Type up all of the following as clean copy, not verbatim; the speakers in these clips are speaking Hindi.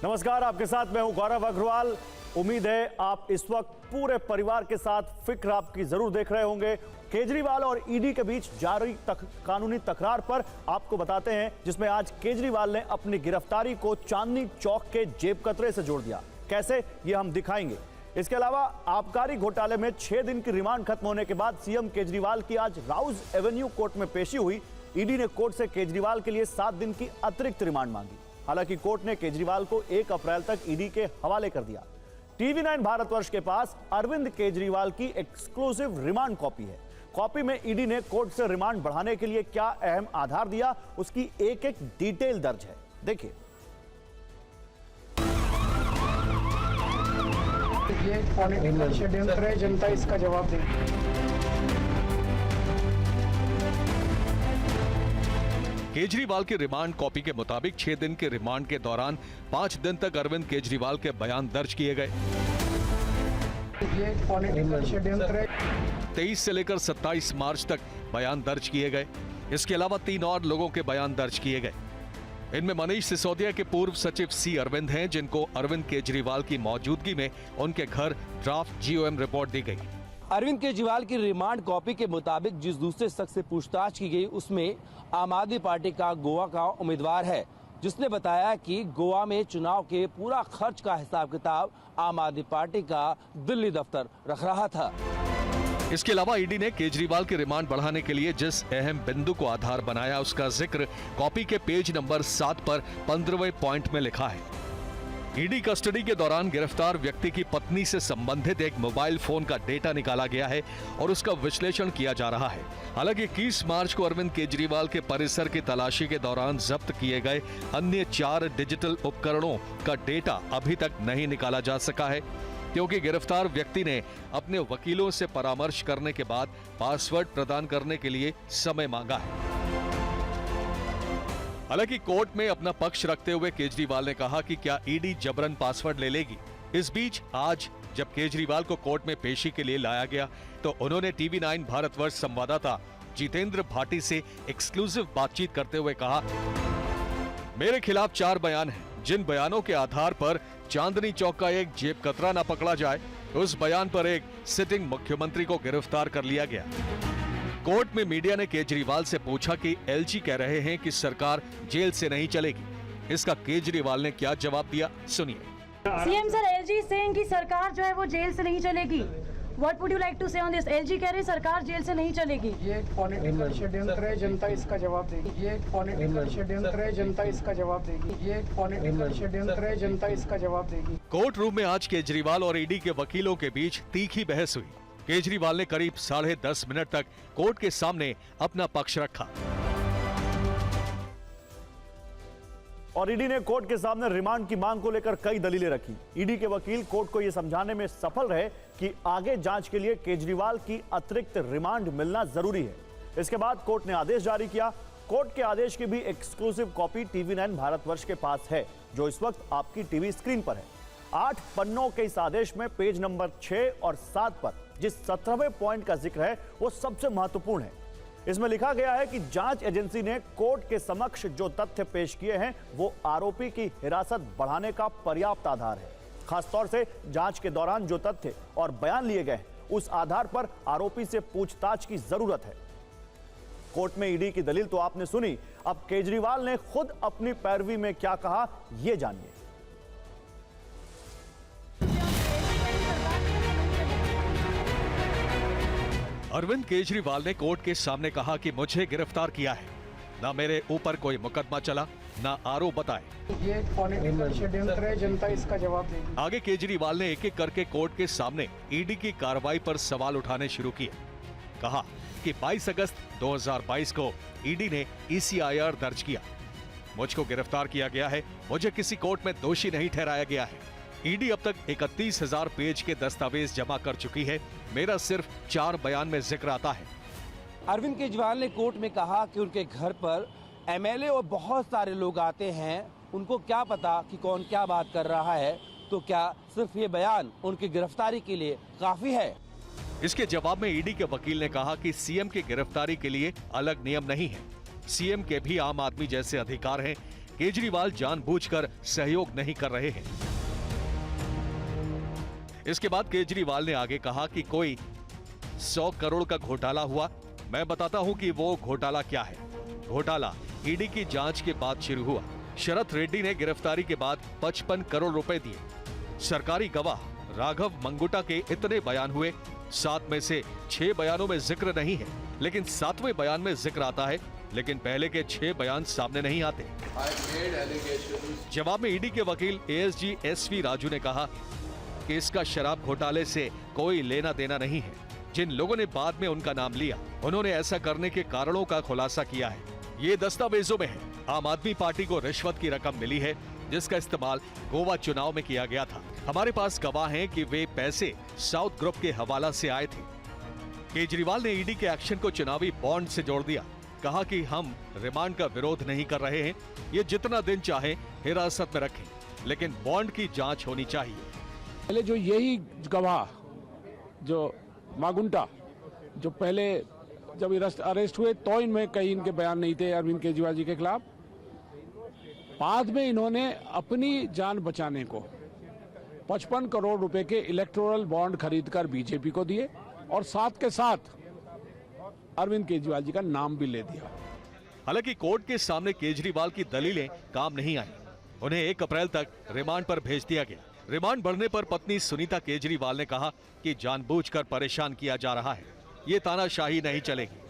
नमस्कार, आपके साथ मैं हूं गौरव अग्रवाल। उम्मीद है आप इस वक्त पूरे परिवार के साथ फिक्र आपकी जरूर देख रहे होंगे। केजरीवाल और ईडी के बीच जारी कानूनी तकरार पर आपको बताते हैं, जिसमें आज केजरीवाल ने अपनी गिरफ्तारी को चांदनी चौक के जेब कतरे से जोड़ दिया। कैसे, ये हम दिखाएंगे। इसके अलावा आबकारी घोटाले में 6 दिन की रिमांड खत्म होने के बाद सीएम केजरीवाल की आज राउज एवेन्यू कोर्ट में पेशी हुई। ईडी ने कोर्ट से केजरीवाल के लिए 7 दिन की अतिरिक्त रिमांड मांगी। हालांकि कोर्ट ने केजरीवाल को 1 अप्रैल तक ईडी के हवाले कर दिया। टीवी9 भारतवर्ष के पास अरविंद केजरीवाल की एक्सक्लूसिव रिमांड कॉपी है। कॉपी में ईडी ने कोर्ट से रिमांड बढ़ाने के लिए क्या अहम आधार दिया, उसकी एक एक डिटेल दर्ज है। देखिए, ये पॉलिटिकल षड्यंत्र है, जनता इसका जवाब देगी। केजरीवाल की रिमांड कॉपी के मुताबिक 6 दिन के रिमांड के दौरान 5 दिन तक अरविंद केजरीवाल के बयान दर्ज किए गए। ये पॉलिटिकल षड्यंत्र है। 23 से लेकर 27 मार्च तक बयान दर्ज किए गए। इसके अलावा 3 और लोगों के बयान दर्ज किए गए। इनमें मनीष सिसोदिया के पूर्व सचिव सी अरविंद हैं, जिनको अरविंद केजरीवाल की मौजूदगी में उनके घर ड्राफ्ट जीओएम रिपोर्ट दी गई। अरविंद केजरीवाल की रिमांड कॉपी के मुताबिक जिस दूसरे शख्स से पूछताछ की गई, उसमें आम आदमी पार्टी का गोवा का उम्मीदवार है, जिसने बताया कि गोवा में चुनाव के पूरा खर्च का हिसाब किताब आम आदमी पार्टी का दिल्ली दफ्तर रख रहा था। इसके अलावा ईडी ने केजरीवाल की रिमांड बढ़ाने के लिए जिस अहम बिंदु को आधार बनाया, उसका जिक्र कॉपी के पेज नंबर 7 पर 15वें पॉइंट में लिखा है। ईडी कस्टडी के दौरान गिरफ्तार व्यक्ति की पत्नी से संबंधित एक मोबाइल फोन का डेटा निकाला गया है और उसका विश्लेषण किया जा रहा है। हालांकि 21 मार्च को अरविंद केजरीवाल के परिसर की तलाशी के दौरान जब्त किए गए अन्य 4 डिजिटल उपकरणों का डेटा अभी तक नहीं निकाला जा सका है, क्योंकि गिरफ्तार व्यक्ति ने अपने वकीलों से परामर्श करने के बाद पासवर्ड प्रदान करने के लिए समय मांगा है। हालांकि कोर्ट में अपना पक्ष रखते हुए केजरीवाल ने कहा कि क्या ईडी जबरन पासवर्ड ले लेगी। इस बीच आज जब केजरीवाल को कोर्ट में पेशी के लिए लाया गया, तो उन्होंने टीवी9 भारतवर्ष संवाददाता जितेंद्र भाटी से एक्सक्लूसिव बातचीत करते हुए कहा, मेरे खिलाफ 4 बयान हैं। जिन बयानों के आधार पर चांदनी चौक का एक जेब कतरा न पकड़ा जाए, उस बयान पर एक सिटिंग मुख्यमंत्री को गिरफ्तार कर लिया गया। कोर्ट में मीडिया ने केजरीवाल से पूछा कि एलजी कह रहे हैं कि सरकार जेल से नहीं चलेगी। इसका केजरीवाल ने क्या जवाब दिया, सुनिए। सीएम सर, एलजी सेइंग कि सरकार जो है वो जेल से नहीं चलेगी। What would you like to say on this? LG कह रहे हैं सरकार जेल से नहीं चलेगी। ये पॉलिटिकल षड्यंत्र है, जनता इसका जवाब देगी। ये पॉलिटिकल षड्यंत्र है, जनता इसका जवाब देगी। ये पॉलिटिकल षड्यंत्र है, जनता इसका जवाब देगी। कोर्ट रूम में आज केजरीवाल और ईडी के वकीलों के बीच तीखी बहस हुई। केजरीवाल ने करीब 10.5 मिनट तक कोर्ट के सामने अपना पक्ष रखा और ईडी ने कोर्ट के सामने रिमांड की मांग को लेकर कई दलीलें रखी। ईडी के वकील कोर्ट को यह समझाने में सफल रहे कि आगे जांच के लिए केजरीवाल की अतिरिक्त रिमांड मिलना जरूरी है। इसके बाद कोर्ट ने आदेश जारी किया। कोर्ट के आदेश की भी एक्सक्लूसिव कॉपी टीवी9 भारतवर्ष के पास है, जो इस वक्त आपकी टीवी स्क्रीन पर है। 8 पन्नों के इस आदेश में पेज नंबर 6 और 7 पर जिस 17वें पॉइंट का जिक्र है, वो सबसे महत्वपूर्ण है। इसमें लिखा गया है कि जांच एजेंसी ने कोर्ट के समक्ष जो तथ्य पेश किए हैं, वो आरोपी की हिरासत बढ़ाने का पर्याप्त आधार है। खासतौर से जांच के दौरान जो तथ्य और बयान लिए गए, उस आधार पर आरोपी से पूछताछ की जरूरत है। कोर्ट में ईडी की दलील तो आपने सुनी, अब केजरीवाल ने खुद अपनी पैरवी में क्या कहा, यह जानिए। अरविंद केजरीवाल ने कोर्ट के सामने कहा कि मुझे गिरफ्तार किया है, ना मेरे ऊपर कोई मुकदमा चला, ना आरोप बताए। ये पॉलिटिकल षड्यंत्र है, जनता इसका जवाब देगी। आगे केजरीवाल ने एक एक करके कोर्ट के सामने ईडी की कार्रवाई पर सवाल उठाने शुरू किए। कहा कि 22 अगस्त 2022 को ईडी ने ECIR दर्ज किया। मुझको गिरफ्तार किया गया है, मुझे किसी कोर्ट में दोषी नहीं ठहराया गया है। ईडी अब तक 31,000 पेज के दस्तावेज जमा कर चुकी है। मेरा सिर्फ 4 बयान में जिक्र आता है। अरविंद केजरीवाल ने कोर्ट में कहा कि उनके घर पर एमएलए और बहुत सारे लोग आते हैं, उनको क्या पता कि कौन क्या बात कर रहा है, तो क्या सिर्फ ये बयान उनकी गिरफ्तारी के लिए काफी है? इसके जवाब में ईडी के वकील ने कहा कि सीएम की गिरफ्तारी के लिए अलग नियम नहीं है। सीएम के भी आम आदमी जैसे अधिकार हैं। केजरीवाल जानबूझकर सहयोग नहीं कर रहे हैं। इसके बाद केजरीवाल ने आगे कहा कि कोई 100 करोड़ का घोटाला हुआ। मैं बताता हूं कि वो घोटाला क्या है। घोटाला ईडी की जांच के बाद शुरू हुआ। शरत रेड्डी ने गिरफ्तारी के बाद 55 करोड़ रुपए दिए। सरकारी गवाह राघव मंगुटा के इतने बयान हुए, 7 में से 6 बयानों में जिक्र नहीं है, लेकिन 7वें बयान में जिक्र आता है, लेकिन पहले के 6 बयान सामने नहीं आते। जवाब में ईडी के वकील एएसजी एसवी राजू ने कहा कि इसका शराब घोटाले से कोई लेना देना नहीं है। जिन लोगों ने बाद में उनका नाम लिया, उन्होंने ऐसा करने के कारणों का खुलासा किया है। ये दस्तावेजों में है। आम आदमी पार्टी को रिश्वत की रकम मिली है, जिसका इस्तेमाल गोवा चुनाव में किया गया था। हमारे पास गवाह हैं कि वे पैसे साउथ ग्रुप के हवाला से आए थे। केजरीवाल ने ईडी के एक्शन को चुनावी बॉन्ड से जोड़ दिया। कहा कि हम रिमांड का विरोध नहीं कर रहे हैं, ये जितना दिन चाहे हिरासत में रखें, लेकिन बॉन्ड की जांच होनी चाहिए। पहले जो यही गवाह जो मागुंटा जो पहले जब अरेस्ट हुए तो इनमें कई इनके बयान नहीं थे अरविंद केजरीवाल जी के खिलाफ। बाद में इन्होंने अपनी जान बचाने को 55 करोड़ रुपए के इलेक्टोरल बॉन्ड खरीदकर बीजेपी को दिए और साथ के साथ अरविंद केजरीवाल जी का नाम भी ले दिया। हालांकि कोर्ट के सामने केजरीवाल की दलीलें काम नहीं आई। उन्हें 1 अप्रैल तक रिमांड पर भेज दिया गया। रिमांड बढ़ने पर पत्नी सुनीता केजरीवाल ने कहा कि जानबूझकर परेशान किया जा रहा है, ये तानाशाही नहीं चलेगी।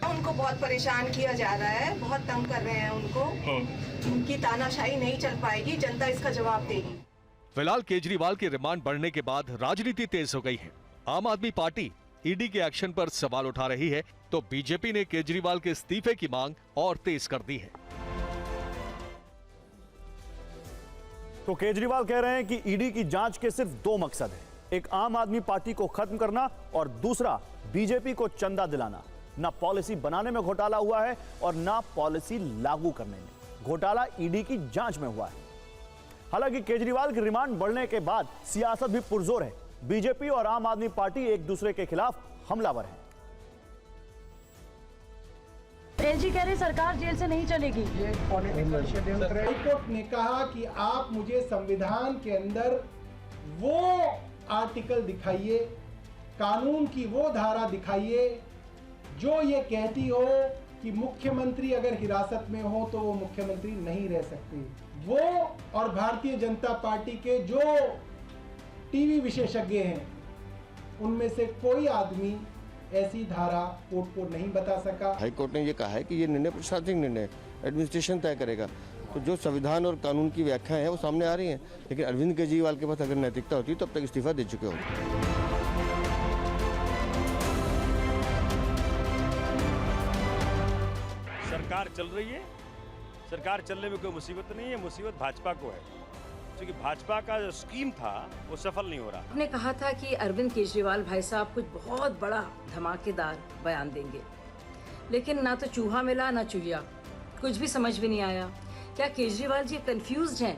उनको बहुत परेशान किया जा रहा है, बहुत तंग कर रहे हैं उनको। उनकी तानाशाही नहीं चल पाएगी, जनता इसका जवाब देगी। फिलहाल केजरीवाल के रिमांड बढ़ने के बाद राजनीति तेज हो गई है। आम आदमी पार्टी ईडी के एक्शन पर सवाल उठा रही है, तो बीजेपी ने केजरीवाल के इस्तीफे की मांग और तेज कर दी है। तो केजरीवाल कह रहे हैं कि ईडी की जांच के सिर्फ 2 मकसद हैं, एक आम आदमी पार्टी को खत्म करना और दूसरा बीजेपी को चंदा दिलाना। ना पॉलिसी बनाने में घोटाला हुआ है और ना पॉलिसी लागू करने में। घोटाला ईडी की जांच में हुआ है। हालांकि केजरीवाल की रिमांड बढ़ने के बाद सियासत भी पुरजोर है। बीजेपी और आम आदमी पार्टी एक दूसरे के खिलाफ हमलावर हैं। एलजी कह रहे सरकार जेल से नहीं चलेगी। ये पॉलिटिकल षड्यंत्र है। हाईकोर्ट ने कहा कि आप मुझे संविधान के अंदर वो आर्टिकल दिखाइए, कानून की वो धारा दिखाइए जो ये कहती हो कि मुख्यमंत्री अगर हिरासत में हो तो वो मुख्यमंत्री नहीं रह सकते। वो और भारतीय जनता पार्टी के जो टीवी विशेषज्ञ हैं, उनमें से कोई आदमी ऐसी धारा कोर्ट को नहीं बता सका। हाईकोर्ट ने ये कहा है कि ये निर्णय प्रशासनिक निर्णय एडमिनिस्ट्रेशन तय करेगा। तो जो संविधान और कानून की व्याख्या है वो सामने आ रही है, लेकिन अरविंद केजरीवाल के पास अगर नैतिकता होती तो अब तक इस्तीफा दे चुके होते। सरकार चल रही है, सरकार चलने में कोई मुसीबत नहीं है, मुसीबत भाजपा को है, क्योंकि भाजपा का जो स्कीम था वो सफल नहीं हो रहा। आपने कहा था कि अरविंद केजरीवाल भाई साहब कुछ बहुत बड़ा धमाकेदार बयान देंगे, लेकिन ना तो चूहा मिला ना चूहिया, कुछ भी समझ में नहीं आया। क्या केजरीवाल जी कंफ्यूज्ड हैं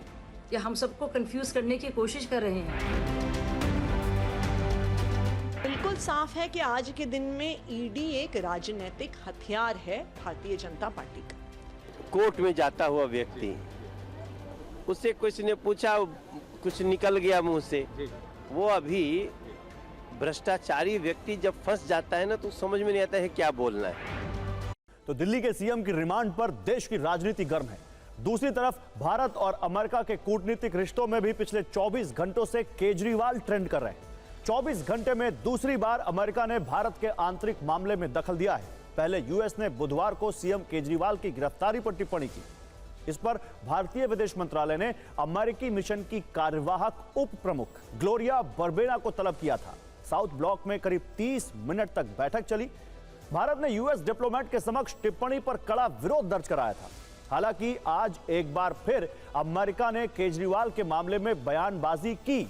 या हम सबको कंफ्यूज करने की कोशिश कर रहे हैं? बिल्कुल साफ है कि आज के दिन में ईडी एक राजनीतिक हथियार है भारतीय जनता पार्टी का। कोर्ट में जाता हुआ व्यक्ति, उससे कुछ ने पूछा, कुछ निकल गया मुंह से। वो अभी भ्रष्टाचारी व्यक्ति जब फंस जाता है ना, तो समझ में नहीं आता है क्या बोलना है। तो दिल्ली के सीएम की रिमांड पर देश की राजनीति गर्म है। दूसरी तरफ भारत और अमेरिका के कूटनीतिक रिश्तों में भी पिछले 24 घंटों से केजरीवाल ट्रेंड कर रहे हैं। 24 घंटे में दूसरी बार अमेरिका ने भारत के आंतरिक मामले में दखल दिया है। पहले यूएस ने बुधवार को सीएम केजरीवाल की गिरफ्तारी पर टिप्पणी की। इस पर भारतीय विदेश मंत्रालय ने अमेरिकी मिशन की कार्यवाहक उप प्रमुख ग्लोरिया बर्बेना को तलब किया था। साउथ ब्लॉक में करीब 30 मिनट तक बैठक चली। भारत ने यूएस डिप्लोमेट के समक्ष टिप्पणी पर कड़ा विरोध दर्ज कराया था। हालांकि आज एक बार फिर अमेरिका ने केजरीवाल के मामले में बयानबाजी की।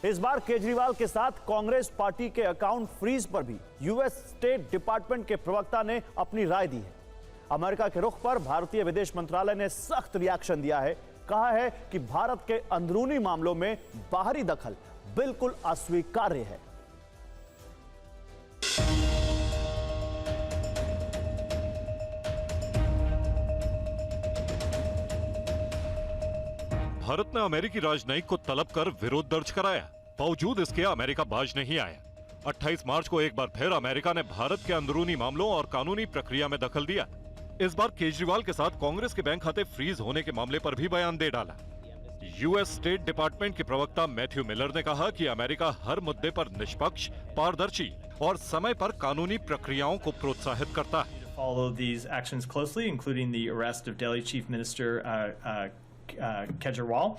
इस बार केजरीवाल के साथ कांग्रेस पार्टी के अकाउंट फ्रीज पर भी यूएस स्टेट डिपार्टमेंट के प्रवक्ता ने अपनी राय दी है। अमेरिका के रुख पर भारतीय विदेश मंत्रालय ने सख्त रिएक्शन दिया है। कहा है कि भारत के अंदरूनी मामलों में बाहरी दखल बिल्कुल अस्वीकार्य है। भारत ने अमेरिकी राजनयिक को तलब कर विरोध दर्ज कराया। बावजूद इसके अमेरिका बाज नहीं आया। 28 मार्च को एक बार फिर अमेरिका ने भारत के अंदरूनी मामलों और कानूनी प्रक्रिया में दखल दिया। इस बार केजरीवाल के साथ कांग्रेस के बैंक खाते फ्रीज होने के मामले पर भी बयान दे डाला। यूएस स्टेट डिपार्टमेंट के प्रवक्ता मैथ्यू मिलर ने कहा कि अमेरिका हर मुद्दे पर निष्पक्ष, पारदर्शी और समय पर कानूनी प्रक्रियाओं को प्रोत्साहित करता है। Follow these actions closely, including the arrest of Delhi Chief Minister Kejriwal.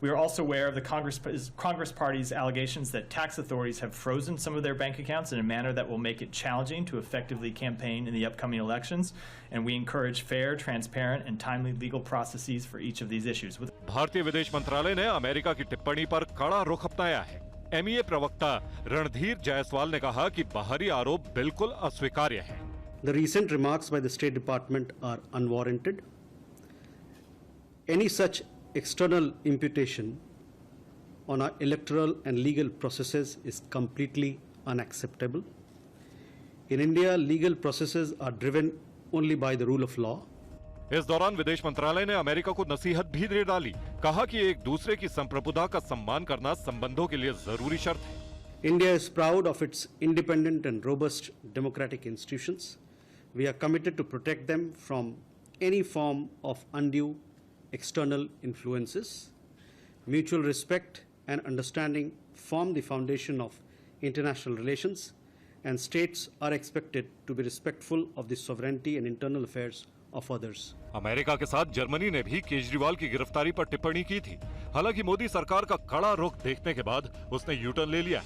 We are also aware of the Congress Party's allegations that tax authorities have frozen some of their bank accounts in a manner that will make it challenging to effectively campaign in the upcoming elections. And we encourage fair, transparent, and timely legal processes for each of these issues. भारतीय विदेश मंत्रालय ने अमेरिका की टिप्पणी पर कड़ा रुख अपनाया है। एमईए प्रवक्ता रणधीर जायसवाल ने कहा कि बाहरी आरोप बिल्कुल अस्वीकार्य हैं। The recent remarks by the State Department are unwarranted. Any such external imputation on our electoral and legal processes is completely unacceptable. In India, legal processes are driven only by the rule of law. इस दौरान विदेश मंत्रालय ने अमेरिका को नसीहत भी दे डाली। कहा कि एक दूसरे की संप्रभुता का सम्मान करना संबंधों के लिए जरूरी शर्त है। India is proud of its independent and robust democratic institutions. We are committed to protect them from any form of undue external influences. Mutual respect and understanding form the foundation of international relations, and states are expected to be respectful of the sovereignty and internal affairs of others. America के साथ जर्मनी ने भी केजरीवाल की गिरफ्तारी पर टिप्पणी की थी। हालांकि मोदी सरकार का कड़ा रुख देखने के बाद उसने यू टर्न ले लिया।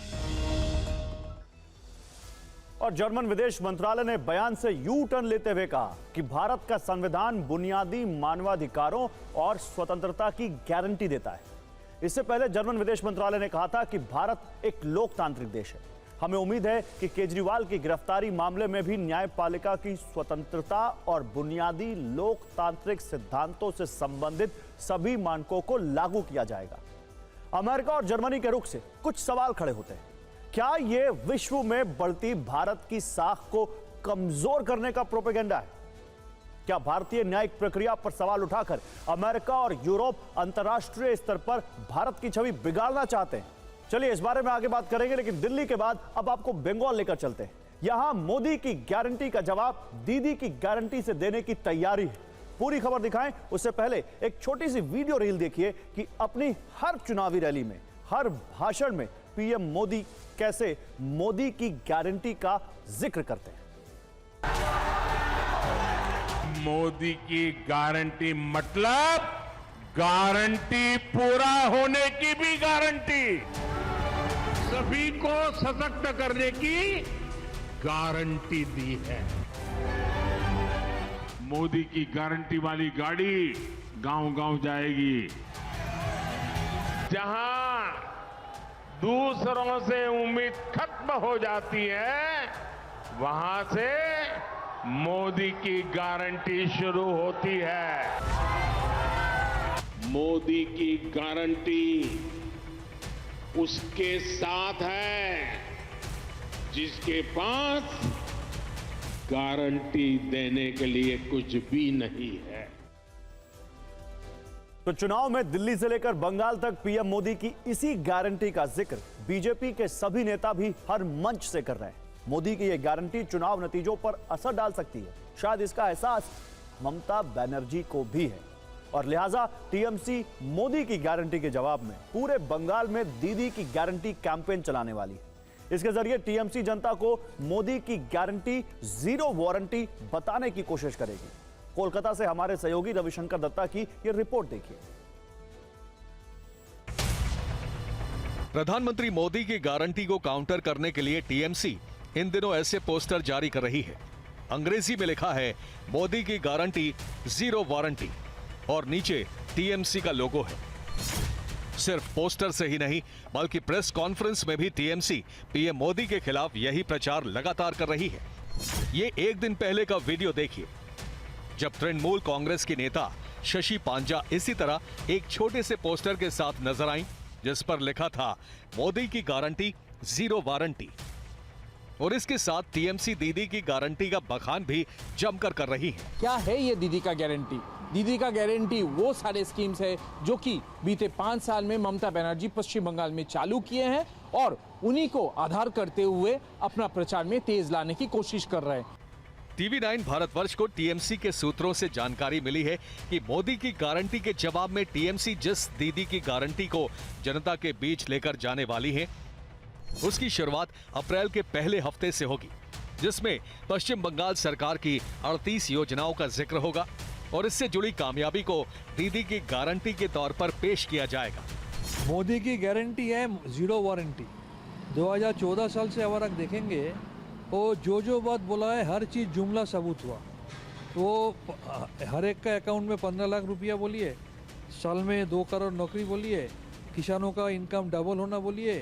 और जर्मन विदेश मंत्रालय ने बयान से यू टर्न लेते हुए कहा कि भारत का संविधान बुनियादी मानवाधिकारों और स्वतंत्रता की गारंटी देता है। इससे पहले जर्मन विदेश मंत्रालय ने कहा था कि भारत एक लोकतांत्रिक देश है। हमें उम्मीद है कि केजरीवाल की गिरफ्तारी मामले में भी न्यायपालिका की स्वतंत्रता और बुनियादी लोकतांत्रिक सिद्धांतों से संबंधित सभी मानकों को लागू किया जाएगा। अमेरिका और जर्मनी के रुख से कुछ सवाल खड़े होते हैं। क्या यह विश्व में बढ़ती भारत की साख को कमजोर करने का प्रोपेगेंडा है? क्या भारतीय न्यायिक प्रक्रिया पर सवाल उठाकर अमेरिका और यूरोप अंतर्राष्ट्रीय स्तर पर भारत की छवि बिगाड़ना चाहते हैं? चलिए इस बारे में आगे बात करेंगे, लेकिन दिल्ली के बाद अब आपको बंगाल लेकर चलते हैं। यहां मोदी की गारंटी का जवाब दीदी की गारंटी से देने की तैयारी है। पूरी खबर दिखाएं उससे पहले एक छोटी सी वीडियो रील देखिए कि अपनी हर चुनावी रैली में, हर भाषण में पीएम मोदी कैसे मोदी की गारंटी का जिक्र करते हैं। मोदी की गारंटी मतलब गारंटी पूरा होने की भी गारंटी, सभी को सशक्त करने की गारंटी दी है। मोदी की गारंटी वाली गाड़ी गांव-गांव जाएगी। जहां दूसरों से उम्मीद खत्म हो जाती है, वहां से मोदी की गारंटी शुरू होती है। मोदी की गारंटी उसके साथ है जिसके पास गारंटी देने के लिए कुछ भी नहीं है। तो चुनाव में दिल्ली से लेकर बंगाल तक पीएम मोदी की इसी गारंटी का जिक्र बीजेपी के सभी नेता भी हर मंच से कर रहे हैं। मोदी की यह गारंटी चुनाव नतीजों पर असर डाल सकती है। शायद इसका एहसास ममता बनर्जी को भी है, और लिहाजा टीएमसी मोदी की गारंटी के जवाब में पूरे बंगाल में दीदी की गारंटी कैंपेन चलाने वाली है। इसके जरिए टीएमसी जनता को मोदी की गारंटी जीरो वारंटी बताने की कोशिश करेगी। कोलकाता से हमारे सहयोगी रविशंकर दत्ता की यह रिपोर्ट देखिए। प्रधानमंत्री मोदी की गारंटी को काउंटर करने के लिए टीएमसी इन दिनों ऐसे पोस्टर जारी कर रही है। अंग्रेजी में लिखा है मोदी की गारंटी जीरो वारंटी और नीचे टीएमसी का लोगो है। सिर्फ पोस्टर से ही नहीं बल्कि प्रेस कॉन्फ्रेंस में भी टीएमसी पीएम मोदी के खिलाफ यही प्रचार लगातार कर रही है। ये एक दिन पहले का वीडियो देखिए, जब तृणमूल कांग्रेस की नेता शशि पांजा इसी तरह एक छोटे से पोस्टर के साथ नजर आई, जिस पर लिखा था मोदी की गारंटी जीरो वारंटी। और इसके साथ टीएमसी दीदी की गारंटी का बखान भी जमकर कर रही है। क्या है ये दीदी का गारंटी? दीदी का गारंटी वो सारे स्कीम्स है जो कि बीते 5 साल में ममता बनर्जी पश्चिम बंगाल में चालू किए हैं और उन्हीं को आधार करते हुए अपना प्रचार में तेज लाने की कोशिश कर रहे हैं। TV9 भारतवर्ष को टीएमसी के सूत्रों से जानकारी मिली है कि मोदी की गारंटी के जवाब में टीएमसी जिस दीदी की गारंटी को जनता के बीच लेकर जाने वाली है, उसकी शुरुआत अप्रैल के पहले हफ्ते से होगी, जिसमें पश्चिम बंगाल सरकार की 38 योजनाओं का जिक्र होगा और इससे जुड़ी कामयाबी को दीदी की गारंटी के तौर पर पेश किया जाएगा। मोदी की गारंटी है जीरो वारंटी। 2014 साल से अब तक देखेंगे वो जो बात बोला है हर चीज़ जुमला सबूत हुआ। तो हर एक का अकाउंट में 15 लाख रुपया बोलिए, साल में 2 करोड़ नौकरी बोलिए, किसानों का इनकम डबल होना बोलिए,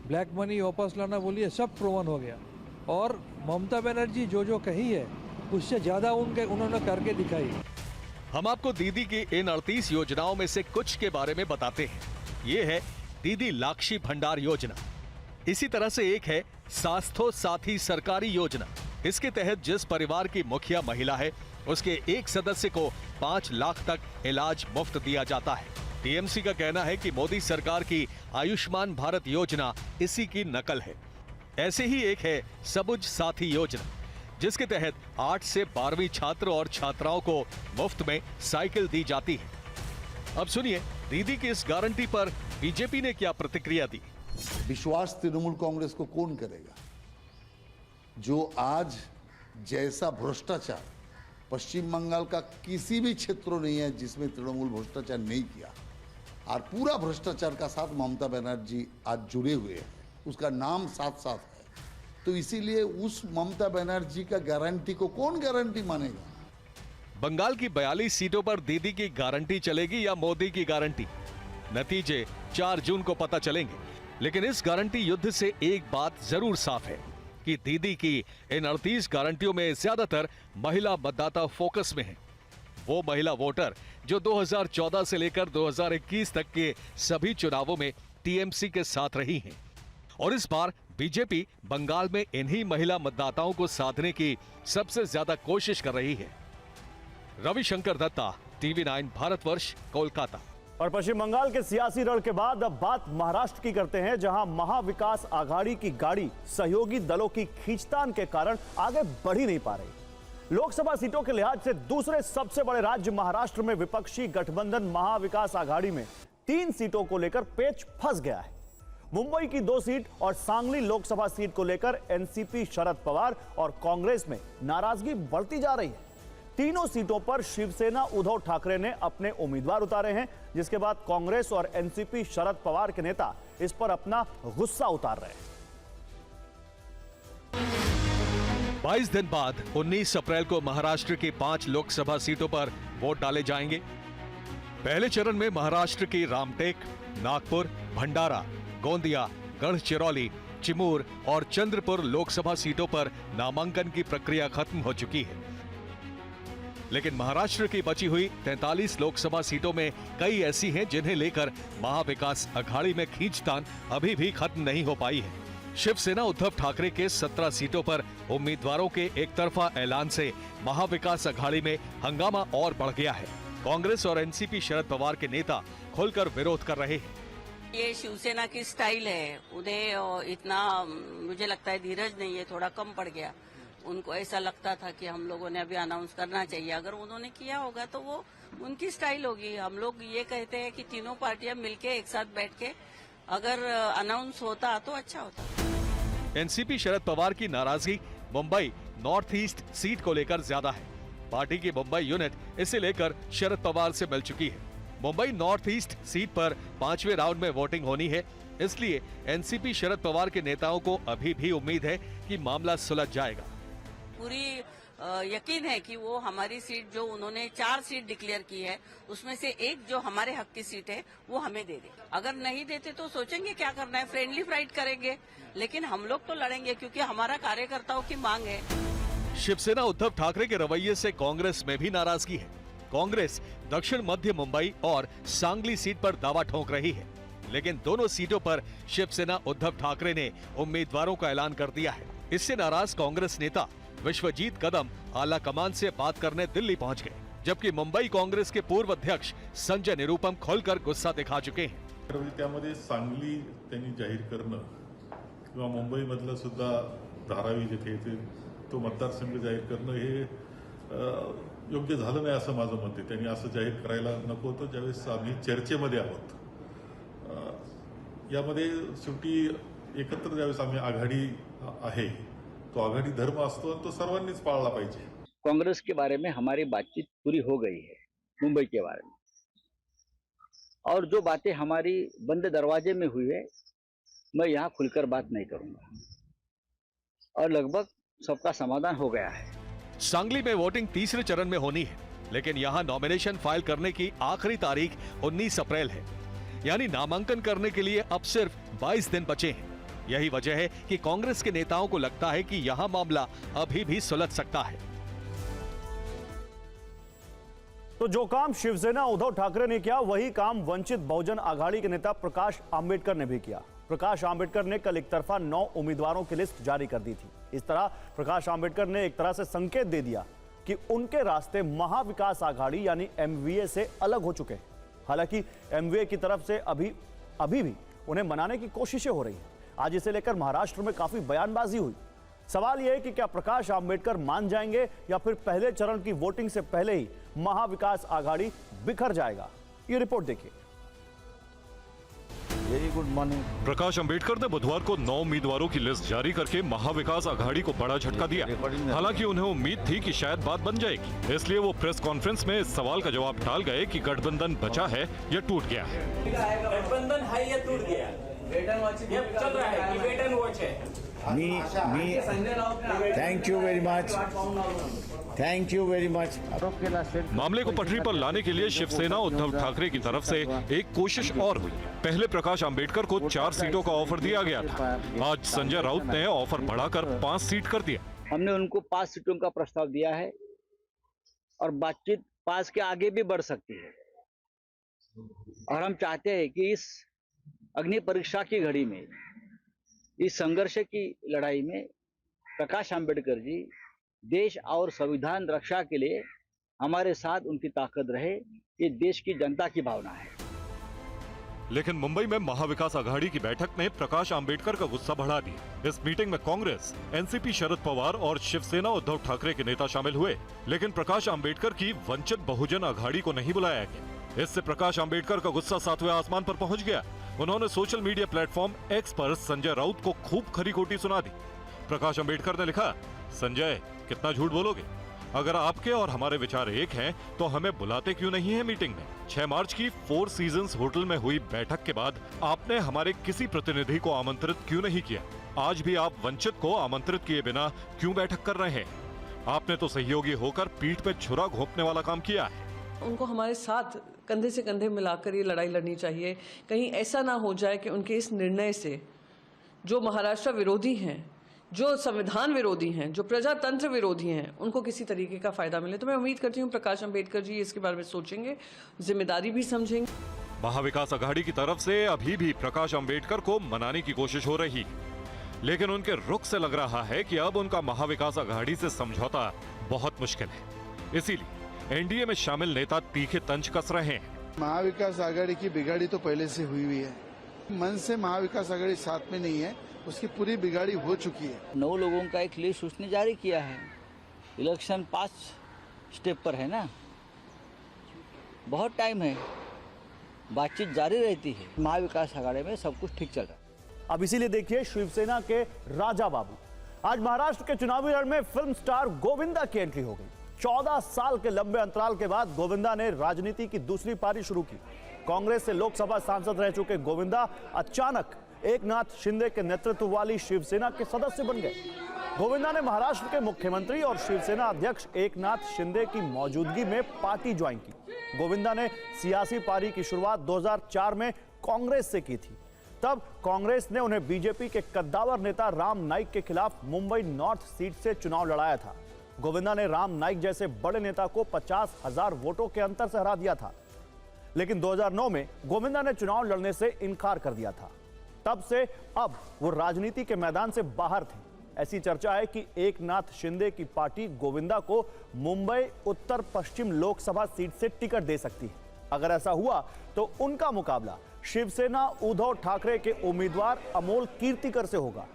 ब्लैक मनी वापस लाना बोलिए, सब प्रमाण हो गया। और ममता बनर्जी जो कही है उससे ज़्यादा उन्होंने करके दिखाई। हम आपको दीदी की इन 38 योजनाओं में से कुछ के बारे में बताते हैं। ये है दीदी लाक्षी भंडार योजना। इसी तरह से एक है स्वास्थ्य साथी सरकारी योजना। इसके तहत जिस परिवार की मुखिया महिला है उसके एक सदस्य को 5 लाख तक इलाज मुफ्त दिया जाता है। टीएमसी का कहना है कि मोदी सरकार की आयुष्मान भारत योजना इसी की नकल है। ऐसे ही एक है सबुज साथी योजना, जिसके तहत 8 से 12वीं छात्र और छात्राओं को मुफ्त में साइकिल दी जाती है। अब सुनिए दीदी की इस गारंटी पर बीजेपी ने क्या प्रतिक्रिया दी। विश्वास तृणमूल कांग्रेस को कौन करेगा, जो आज जैसा भ्रष्टाचार पश्चिम बंगाल का किसी भी क्षेत्र नहीं है जिसमें तृणमूल भ्रष्टाचार नहीं किया, और पूरा भ्रष्टाचार का साथ ममता बनर्जी आज जुड़े हुए हैं, उसका नाम साथ साथ है। तो इसीलिए उस ममता बनर्जी का गारंटी को कौन गारंटी मानेगा। बंगाल की 42 सीटों पर दीदी की गारंटी चलेगी या मोदी की गारंटी, नतीजे 4 जून को पता चलेंगे। लेकिन इस गारंटी युद्ध से एक बात जरूर साफ है कि दीदी की इन 38 गारंटियों में ज्यादातर महिला मतदाता फोकस में हैं। वो महिला वोटर जो 2014 से लेकर 2021 तक के सभी चुनावों में टीएमसी के साथ रही हैं। और इस बार बीजेपी बंगाल में इन्हीं महिला मतदाताओं को साधने की सबसे ज्यादा कोशिश कर रही है। रविशंकर दत्ता, TV9 भारतवर्ष, कोलकाता। और पश्चिम बंगाल के सियासी रण के बाद अब बात महाराष्ट्र की करते हैं, जहां महाविकास आघाड़ी की गाड़ी सहयोगी दलों की खींचतान के कारण आगे बढ़ ही नहीं पा रही। लोकसभा सीटों के लिहाज से दूसरे सबसे बड़े राज्य महाराष्ट्र में विपक्षी गठबंधन महाविकास आघाड़ी में 3 सीटों को लेकर पेच फंस गया है। मुंबई की 2 सीट और सांगली लोकसभा सीट को लेकर एनसीपी शरद पवार और कांग्रेस में नाराजगी बढ़ती जा रही है। तीनों सीटों पर शिवसेना उद्धव ठाकरे ने अपने उम्मीदवार उतारे हैं, जिसके बाद कांग्रेस और एनसीपी शरद पवार के नेता इस पर अपना गुस्सा उतार रहे हैं। 22 दिन बाद 19 अप्रैल को महाराष्ट्र की 5 लोकसभा सीटों पर वोट डाले जाएंगे। पहले चरण में महाराष्ट्र की रामटेक, नागपुर, भंडारा, गोंदिया, गढ़चिरौली, चिमूर और चंद्रपुर लोकसभा सीटों पर नामांकन की प्रक्रिया खत्म हो चुकी है। लेकिन महाराष्ट्र की बची हुई 43 लोकसभा सीटों में कई ऐसी हैं जिन्हें लेकर महाविकास अघाड़ी में खींचतान अभी भी खत्म नहीं हो पाई है। शिवसेना उद्धव ठाकरे के 17 सीटों पर उम्मीदवारों के एक तरफा ऐलान से महाविकास अघाड़ी में हंगामा और बढ़ गया है। कांग्रेस और एनसीपी शरद पवार के नेता खुलकर विरोध कर रहे हैं। ये शिवसेना की स्टाइल है, उन्हें इतना मुझे लगता है धीरज नहीं है, थोड़ा कम पड़ गया। उनको ऐसा लगता था कि हम लोगों ने अभी अनाउंस करना चाहिए, अगर उन्होंने किया होगा तो वो उनकी स्टाइल होगी। हम लोग ये कहते हैं कि तीनों पार्टियां मिलके एक साथ बैठ के अगर अनाउंस होता तो अच्छा होता। एनसीपी शरद पवार की नाराजगी मुंबई नॉर्थ ईस्ट सीट को लेकर ज्यादा है। पार्टी की मुंबई यूनिट इसे लेकर शरद पवार से मिल चुकी है। मुंबई नॉर्थ ईस्ट सीट पर 5वें राउंड में वोटिंग होनी है, इसलिए एनसीपी शरद पवार के नेताओं को अभी भी उम्मीद है कि मामला सुलझ जाएगा। पूरी यकीन है कि वो हमारी सीट जो उन्होंने 4 सीट डिक्लेयर की है उसमें से एक जो हमारे हक की सीट है वो हमें दे दे। अगर नहीं देते तो सोचेंगे क्या करना है, फ्रेंडली फाइट करेंगे, लेकिन हम लोग तो लड़ेंगे क्योंकि हमारा कार्यकर्ताओं की मांग है। शिवसेना उद्धव ठाकरे के रवैये से कांग्रेस में भी नाराजगी है। कांग्रेस दक्षिण मध्य मुंबई और सांगली सीट पर दावा ठोक रही है, लेकिन दोनों सीटों पर शिवसेना उद्धव ठाकरे ने उम्मीदवारों का ऐलान कर दिया है। इससे नाराज कांग्रेस नेता विश्वजीत कदम आला कमान से बात करने दिल्ली पहुंच गए, जबकि मुंबई कांग्रेस के पूर्व अध्यक्ष संजय निरुपम खोलकर गुस्सा दिखा चुके हैं। त्यामध्ये सांगली त्यांनी जाहीर करणं किंवा मुंबईमधलं सुद्धा धारावी जिथे तो मतदारसंघ जाहीर करणं हे योग्य झालं नाही असं माझं मत आहे। त्यांनी असं जाहीर करायला नको होतं। ज्यावेळेस आम्ही चर्चेमध्ये आहोत, यामध्ये शेवटी एकत्र ज्यावेळेस आम्ही आघाडी आहे, तो आघाडी धर्म असतो आणि तो सर्वांनीच पाळला पाहिजे। कांग्रेस के बारे में हमारी बातचीत पूरी हो गई है मुंबई के बारे में, और जो बातें हमारी बंद दरवाजे में हुई है मैं यहाँ खुलकर बात नहीं करूंगा, और लगभग सबका समाधान हो गया है। सांगली में वोटिंग तीसरे चरण में होनी है, लेकिन यहां नॉमिनेशन फाइल करने की आखिरी तारीख 19 अप्रैल है, यानी नामांकन करने के लिए अब सिर्फ 22 दिन बचे हैं। यही वजह है कि कांग्रेस के नेताओं को लगता है कि यहां मामला अभी भी सुलझ सकता है। तो जो काम शिवसेना उद्धव ठाकरे ने किया, वही काम वंचित बहुजन आघाड़ी के नेता प्रकाश आंबेडकर ने भी किया। प्रकाश आंबेडकर ने कल एक तरफा 9 उम्मीदवारों की लिस्ट जारी कर दी थी। इस तरह प्रकाश आंबेडकर ने एक तरह से संकेत दे दिया कि उनके रास्ते महाविकास आघाड़ी यानी एमवीए से अलग हो चुके हैं। हालांकि एमवीए की तरफ से अभी भी उन्हें मनाने की कोशिशें हो रही हैं। आज इसे लेकर महाराष्ट्र में काफी बयानबाजी हुई। सवाल यह है कि क्या प्रकाश आंबेडकर मान जाएंगे या फिर पहले चरण की वोटिंग से पहले ही महाविकास आघाड़ी बिखर जाएगा। ये रिपोर्ट देखिए। Very good morning. Prakash Ambedkar ने बुधवार को 9 उम्मीदवारों की लिस्ट जारी करके महाविकास आघाड़ी को बड़ा झटका दिया। हालांकि उन्हें उम्मीद थी कि शायद बात बन जाएगी, इसलिए वो प्रेस कॉन्फ्रेंस में इस सवाल का जवाब टाल गए कि गठबंधन बचा है या टूट गया है। गठबंधन है या टूट गया? चल रहा है कि वेट एंड वॉच है? Thank you very much, thank you very much. मामले को पटरी पर लाने के लिए शिवसेना उद्धव ठाकरे की तरफ से एक कोशिश और हुई। पहले प्रकाश अंबेडकर को 4 सीटों का ऑफर दिया गया था। आज संजय राउत ने ऑफर बढ़ाकर 5 सीट कर दिया। हमने उनको 5 सीटों का प्रस्ताव दिया है और बातचीत 5 के आगे भी बढ़ सकती है, और हम चाहते हैं कि इस अग्नि परीक्षा की घड़ी में, इस संघर्ष की लड़ाई में प्रकाश आंबेडकर जी देश और संविधान रक्षा के लिए हमारे साथ उनकी ताकत रहे, ये देश की जनता की भावना है। लेकिन मुंबई में महाविकास आघाड़ी की बैठक ने प्रकाश आंबेडकर का गुस्सा बढ़ा दिया। इस मीटिंग में कांग्रेस, एनसीपी शरद पवार और शिवसेना उद्धव ठाकरे के नेता शामिल हुए, लेकिन प्रकाश आंबेडकर की वंचित बहुजन आघाड़ी को नहीं बुलाया गया। इससे प्रकाश आंबेडकर का गुस्सा 7वें आसमान पर पहुंच गया। उन्होंने सोशल मीडिया प्लेटफॉर्म एक्स पर संजय राउत को खूब खरी खोटी सुना दी। प्रकाश आंबेडकर ने लिखा, संजय कितना झूठ बोलोगे? अगर आपके और हमारे विचार एक हैं, तो हमें बुलाते क्यों नहीं है मीटिंग में? 6 मार्च की 4 सीजन्स होटल में हुई बैठक के बाद आपने हमारे किसी प्रतिनिधि को आमंत्रित क्यों नहीं किया? आज भी आप वंचित को आमंत्रित किए बिना क्यों बैठक कर रहे हैं? आपने तो सहयोगी होकर पीठ पे छुरा घोंपने वाला काम किया है। उनको हमारे साथ कंधे से कंधे मिलाकर ये लड़ाई लड़नी चाहिए। कहीं ऐसा ना हो जाए कि उनके इस निर्णय से जो महाराष्ट्र विरोधी हैं, जो संविधान विरोधी हैं, जो प्रजातंत्र विरोधी हैं, उनको किसी तरीके का फायदा मिले। तो मैं उम्मीद करती हूँ प्रकाश अंबेडकर जी इसके बारे में सोचेंगे, जिम्मेदारी भी समझेंगे। महाविकास आघाड़ी की तरफ से अभी भी प्रकाश अंबेडकर को मनाने की कोशिश हो रही, लेकिन उनके रुख से लग रहा है कि अब उनका महाविकास आघाड़ी से समझौता बहुत मुश्किल है। इसीलिए एनडीए में शामिल नेता तीखे तंज कस रहे हैं। महाविकास आघाड़ी की बिगाड़ी तो पहले से हुई है। मन से महाविकास आघाड़ी साथ में नहीं है, उसकी पूरी बिगाड़ी हो चुकी है। 9 लोगों का एक लिस्ट उसने जारी किया है। इलेक्शन 5 स्टेप पर है ना, बहुत टाइम है, बातचीत जारी रहती है। महाविकास आघाड़ी में सब कुछ ठीक चल रहा है। अब इसीलिए देखिए शिवसेना के राजा बाबू। आज महाराष्ट्र के चुनावी रण में फिल्म स्टार गोविंदा की एंट्री हो गई। 14 साल के लंबे अंतराल के बाद गोविंदा ने राजनीति की दूसरी पारी शुरू की। कांग्रेस से लोकसभा सांसद रह चुके गोविंदा अचानक एकनाथ शिंदे के नेतृत्व वाली शिवसेना के सदस्य बन गए। गोविंदा ने महाराष्ट्र के मुख्यमंत्री और शिवसेना अध्यक्ष एकनाथ शिंदे की मौजूदगी में पार्टी ज्वाइन की। गोविंदा ने सियासी पारी की शुरुआत 2004 में कांग्रेस से की थी। तब कांग्रेस ने उन्हें बीजेपी के कद्दावर नेता राम नाईक के खिलाफ मुंबई नॉर्थ सीट से चुनाव लड़ाया था। गोविंदा ने राम नाईक जैसे बड़े नेता को 50,000 वोटों के अंतर से हरा दिया था, लेकिन 2009 में गोविंदा ने चुनाव लड़ने से इनकार कर दिया था। तब से अब वो राजनीति के मैदान से बाहर थे। ऐसी चर्चा है कि एकनाथ शिंदे की पार्टी गोविंदा को मुंबई उत्तर पश्चिम लोकसभा सीट से टिकट दे सकती है। अगर ऐसा हुआ तो उनका मुकाबला शिवसेना उद्धव ठाकरे के उम्मीदवार अमोल कीर्तिकर से होगा।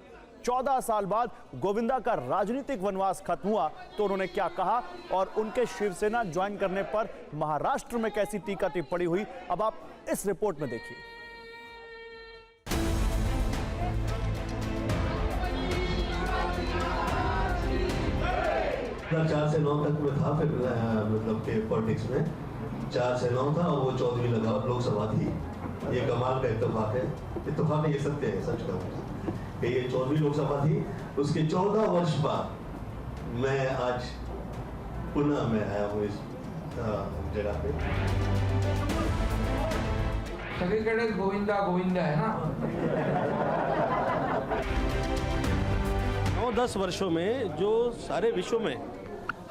14 साल बाद गोविंदा का राजनीतिक वनवास खत्म हुआ तो उन्होंने क्या कहा और उनके शिवसेना ज्वाइन करने पर महाराष्ट्र में कैसी टीका टिप्पणी हुई, अब आप इस रिपोर्ट में देखिए। 4 से 9 तक में था, फिर मतलब के पॉलिटिक्स में 4 से 9 था और वो 14वीं लोकसभा थी। ये कमाल का इत्तेफाक है, इत्तेफाक नहीं, ये सत्य है, सच कहूँगा कि ये 14वीं लोकसभा थी। उसके 14 वर्ष बाद मैं आज पुनः मैं आया हूँ इस जगह पे। सगळीकडे गोविंदा गोविंदा है ना। 9-10 वर्षों में जो सारे विश्व में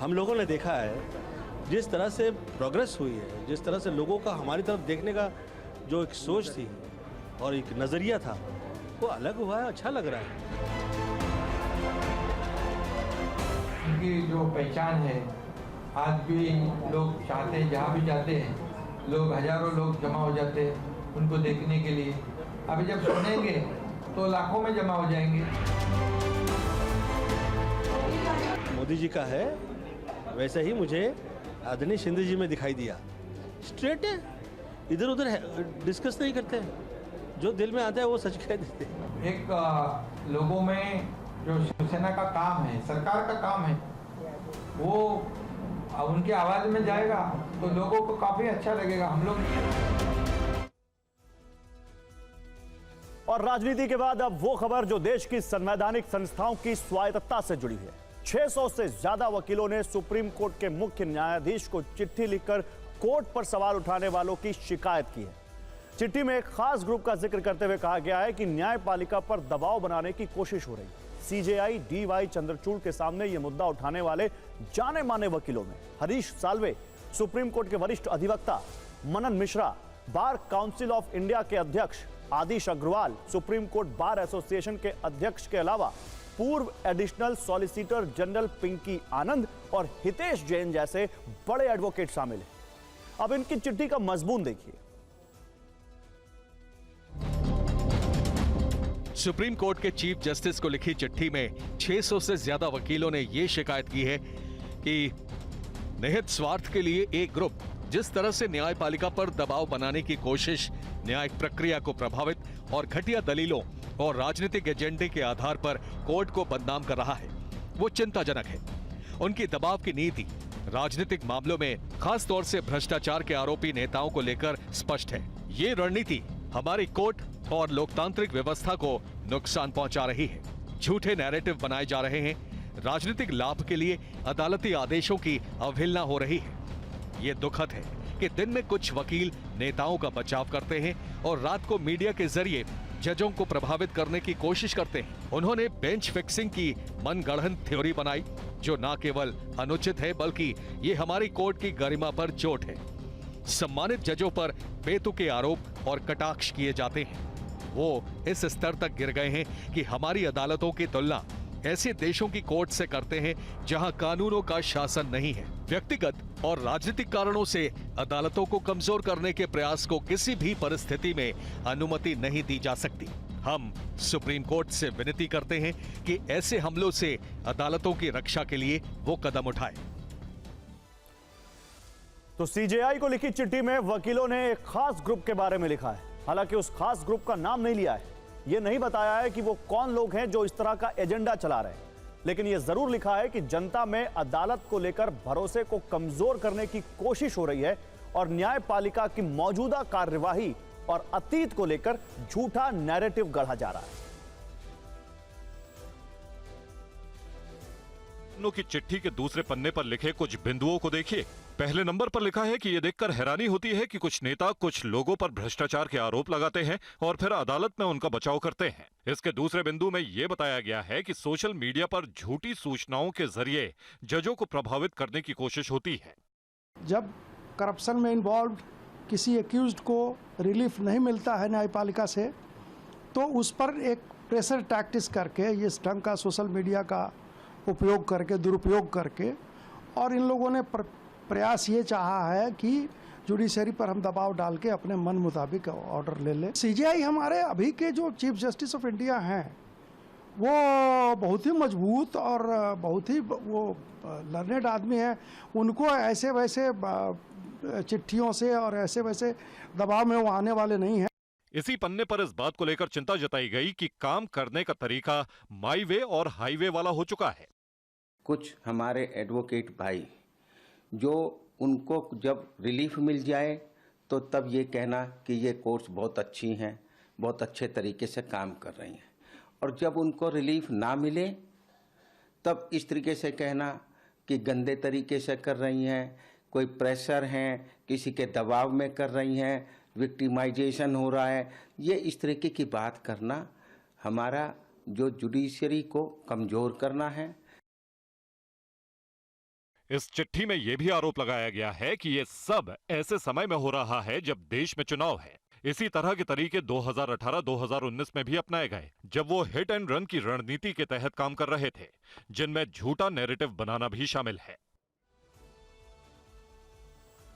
हम लोगों ने देखा है, जिस तरह से प्रोग्रेस हुई है, जिस तरह से लोगों का हमारी तरफ देखने का जो एक सोच थी और एक नज़रिया था, वो अलग हुआ है, अच्छा लग रहा है। उनकी जो पहचान है, आज भी लोग चाहते हैं, जहाँ भी जाते हैं लोग हजारों लोग जमा हो जाते हैं उनको देखने के लिए। अभी जब सुनेंगे तो लाखों में जमा हो जाएंगे। मोदी जी का है, वैसे ही मुझे आदरणीय शिंदे जी में दिखाई दिया। स्ट्रेट है, इधर उधर डिस्कस नहीं करते, जो दिल में आता है वो सच कह देते। एक लोगों में जो शिवसेना का काम है, सरकार का काम है, वो उनकी आवाज में जाएगा तो लोगों को काफी अच्छा लगेगा। हम लोग और राजनीति के बाद अब वो खबर जो देश की संवैधानिक संस्थाओं की स्वायत्तता से जुड़ी है। 600 से ज्यादा वकीलों ने सुप्रीम कोर्ट के मुख्य न्यायाधीश को चिट्ठी लिखकर कोर्ट पर सवाल उठाने वालों की शिकायत की है। चिट्ठी में एक खास ग्रुप का जिक्र करते हुए कहा गया है कि न्यायपालिका पर दबाव बनाने की कोशिश हो रही है। सीजेआई डीवाई चंद्रचूड़ के सामने यह मुद्दा उठाने वाले जाने माने वकीलों में हरीश साल्वे, सुप्रीम कोर्ट के वरिष्ठ अधिवक्ता Manan Mishra, Bar Council of India के अध्यक्ष Adish Agarwal, Supreme Court Bar Association के अध्यक्ष के अलावा पूर्व additional solicitor general Pinky Anand और हितेश जैन जैसे बड़े एडवोकेट शामिल हैं। अब इनकी चिट्ठी का मजमून देखिए। सुप्रीम कोर्ट के चीफ जस्टिस को लिखी चिट्ठी में 600 से ज्यादा वकीलों ने यह शिकायत की है कि निहित स्वार्थ के लिए एक ग्रुप जिस तरह से न्यायपालिका पर दबाव बनाने की कोशिश न्यायिक प्रक्रिया को प्रभावित और घटिया दलीलों और राजनीतिक एजेंडे के आधार पर कोर्ट को बदनाम कर रहा है, वो चिंताजनक है। उनकी दबाव की नीति राजनीतिक मामलों में खास तौर से भ्रष्टाचार के आरोपी नेताओं को लेकर स्पष्ट है। ये रणनीति हमारी कोर्ट और लोकतांत्रिक व्यवस्था को नुकसान पहुंचा रही है। झूठे नैरेटिव बनाए जा रहे हैं, राजनीतिक लाभ के लिए अदालती आदेशों की अवहेलना हो रही है। ये दुखद है कि दिन में कुछ वकील नेताओं का बचाव करते हैं और रात को मीडिया के जरिए जजों को प्रभावित करने की कोशिश करते हैं। उन्होंने बेंच फिक्सिंग की मनगढ़ंत थ्योरी बनाई जो न केवल अनुचित है बल्कि ये हमारी कोर्ट की गरिमा पर चोट है। सम्मानित जजों पर बेतुके आरोप और कटाक्ष किए जाते हैं। वो इस स्तर तक गिर गए हैं कि हमारी अदालतों की तुलना ऐसे देशों की कोर्ट से करते हैं जहां कानूनों का शासन नहीं है। व्यक्तिगत और राजनीतिक कारणों से अदालतों को कमजोर करने के प्रयास को किसी भी परिस्थिति में अनुमति नहीं दी जा सकती। हम सुप्रीम कोर्ट से विनती करते हैं कि ऐसे हमलों से अदालतों की रक्षा के लिए वो कदम उठाए। तो सीजेआई को लिखी चिट्ठी में वकीलों ने एक खास ग्रुप के बारे में लिखा है। हालांकि उस खास ग्रुप का नाम नहीं लिया है, यह नहीं बताया है कि वो कौन लोग हैं जो इस तरह का एजेंडा चला रहे हैं, लेकिन यह जरूर लिखा है कि जनता में अदालत को लेकर भरोसे को कमजोर करने की कोशिश हो रही है और न्यायपालिका की मौजूदा कार्यवाही और अतीत को लेकर झूठा नैरेटिव गढ़ा जा रहा है। की चिट्ठी के दूसरे पन्ने पर लिखे कुछ बिंदुओं को देखिए। पहले नंबर पर लिखा है कि यह देखकर हैरानी होती है कि कुछ नेता कुछ लोगों पर भ्रष्टाचार के आरोप लगाते हैं और फिर अदालत में उनका बचाव करते हैं। इसके दूसरे बिंदु में यह बताया गया है कि सोशल मीडिया पर झूठी सूचनाओं के जरिए जजों को प्रभावित करने की कोशिश होती है। जब करप्शन में इन्वॉल्व किसी एक्यूज्ड को रिलीफ नहीं मिलता है न्यायपालिका से, तो उस पर एक प्रेशर टैक्टिस करके, इस ढंग का सोशल मीडिया का उपयोग करके, दुरुपयोग करके, और इन लोगों ने प्रयास ये चाहा है कि जुडिशरी पर हम दबाव डाल के अपने मन मुताबिक ऑर्डर ले लें। सीजेआई हमारे अभी के जो चीफ जस्टिस ऑफ इंडिया हैं वो बहुत ही मजबूत और बहुत ही वो लर्नेड आदमी हैं। उनको ऐसे वैसे चिट्ठियों से और ऐसे वैसे दबाव में वो आने वाले नहीं हैं। इसी पन्ने पर इस बात को लेकर चिंता जताई गई कि काम करने का तरीका माई वे और हाईवे वाला हो चुका है। कुछ हमारे एडवोकेट भाई जो उनको जब रिलीफ मिल जाए तो तब ये कहना कि ये कोर्ट्स बहुत अच्छी हैं, बहुत अच्छे तरीके से काम कर रही हैं, और जब उनको रिलीफ ना मिले तब इस तरीके से कहना कि गंदे तरीके से कर रही हैं, कोई प्रेशर हैं, किसी के दबाव में कर रही हैं, विक्टिमाइजेशन हो रहा है। ये इस तरीके की बात करना हमारा जो जुडिशरी को कमज़ोर करना है। इस चिट्ठी में यह भी आरोप लगाया गया है कि ये सब ऐसे समय में हो रहा है जब देश में चुनाव है। इसी तरह के तरीके 2018-2019 में भी अपनाए गए, जब वो हिट एंड रन की रणनीति के तहत काम कर रहे थे, जिनमें झूठा नैरेटिव बनाना भी शामिल है।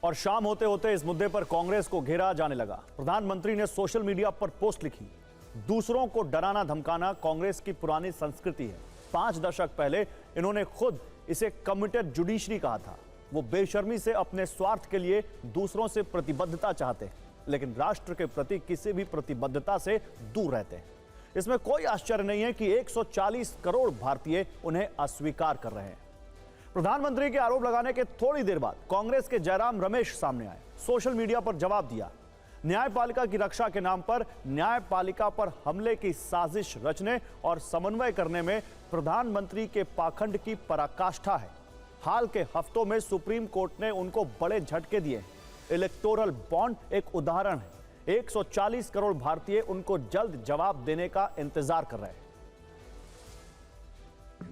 और शाम होते होते इस मुद्दे पर कांग्रेस को घेरा जाने लगा। प्रधानमंत्री ने सोशल मीडिया पर पोस्ट लिखी, दूसरों को डराना धमकाना कांग्रेस की पुरानी संस्कृति है। 5 दशक पहले इन्होंने खुद इसे कमिटेड जुडिशरी कहा था। वो बेशर्मी से अपने स्वार्थ के लिए दूसरों से प्रतिबद्धता चाहते हैं, लेकिन राष्ट्र के प्रति किसी भी प्रतिबद्धता से दूर रहते हैं। इसमें कोई आश्चर्य नहीं है कि 140 करोड़ भारतीय उन्हें अस्वीकार कर रहे हैं। प्रधानमंत्री के आरोप लगाने के थोड़ी देर बाद कांग्रेस के जयराम रमेश सामने आए, सोशल मीडिया पर जवाब दिया। न्यायपालिका की रक्षा के नाम पर न्यायपालिका पर हमले की साजिश रचने और समन्वय करने में प्रधानमंत्री के पाखंड की पराकाष्ठा है। हाल के हफ्तों में सुप्रीम कोर्ट ने उनको बड़े झटके दिए। इलेक्टोरल बॉन्ड एक उदाहरण है। 140 करोड़ भारतीय उनको जल्द जवाब देने का इंतजार कर रहे हैं।